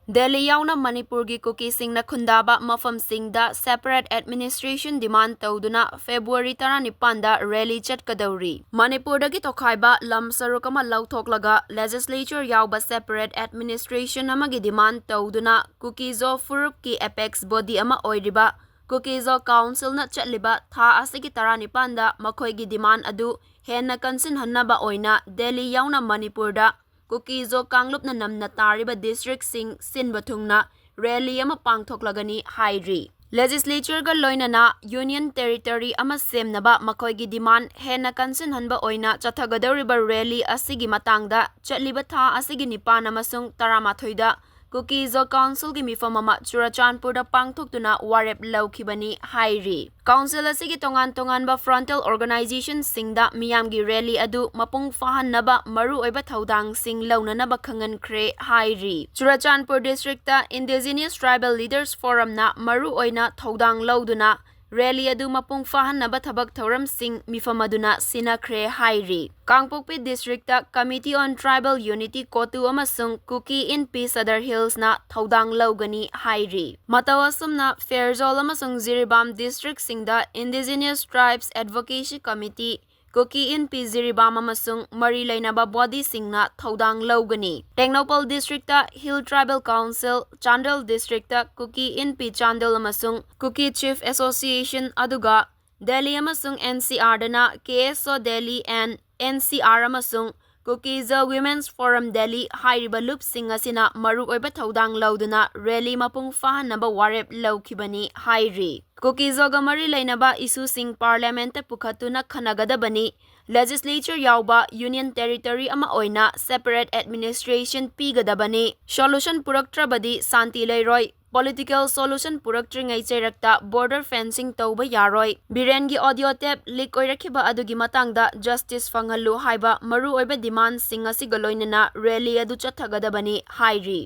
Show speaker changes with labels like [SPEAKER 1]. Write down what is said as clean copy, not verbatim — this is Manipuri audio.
[SPEAKER 1] Delhi yauna Manipur gi Kukisingna Khundaba Maphamsingda separate administration demand Touduna February 19 da rally Chatkadouri. Manipur dagi tokhaiba lam sarukama lauthoklaga legislature yauba separate administration amagi demand Touduna Kukizo Furup ki apex body ama oiriba Kukizo Council na chatliba tha asigi 19 da makhoigi demand adu henna kansin hannaba oina Delhi yauna Manipur da Kukizo Kanglup na namna tariba district sing sinbathungna rally ama pangthoklagani hairi. Legislature ga loinana union territory ama semnaba makhoigi demand henna kansin hanba oina Chatkadouri rally asigi matangda chatliba tha asigi nipan amasung 13 da Kukizo Council gi mifam ama Churachandpur da pangthoktuna warep laukhibani hairi. Council asigi tongan ba frontal organization singda miyamgi rally adu mapung fahannaba maru oiba thodang sing launanaba khangankhre hairi. Churachandpur district ta indigenous tribal leaders forum na maru oina thodang lauduna rally adu mapung fahannaba thabak thoram sing mifamaduna sinakhre hairi. Kangpokpi district ta Committee on Tribal Unity Kotu amasung Kuki in Peace Other Hills na thodang laugani hairi. Matawasumna Fairzol amasung Ziribam district singda Indigenous Tribes Advocacy Committee Kuki in Peace Ziribam amasung Mari Lainaba body singna thodang laugani. Tengnoupal district ta Hill Tribal Council, Chandel district ta Kuki in Peace Chandel amasung Kuki Chief Association aduga Delhi amasung NCR dana KSO Delhi and NCR amasung Kukizo Women's Forum Delhi hairiba loop sing asina maru oiba thodang lauduna rally mapung fahanaba warep laukhibani hairi. Kukizo ga mari lainaba isu sing parliament pukhatuna khanagadabani legislature yauba union territory ama oina separate administration pigadabani. Solution puraktrabadi santi leiroi political solution puraktringay chairakta border fencing tauba yaroi. Birengi audio tape leak oirakhiba adugi matangda justice fangalu haiba maru oiba demand sing asigaloinana rally adu chathagadabani hairi.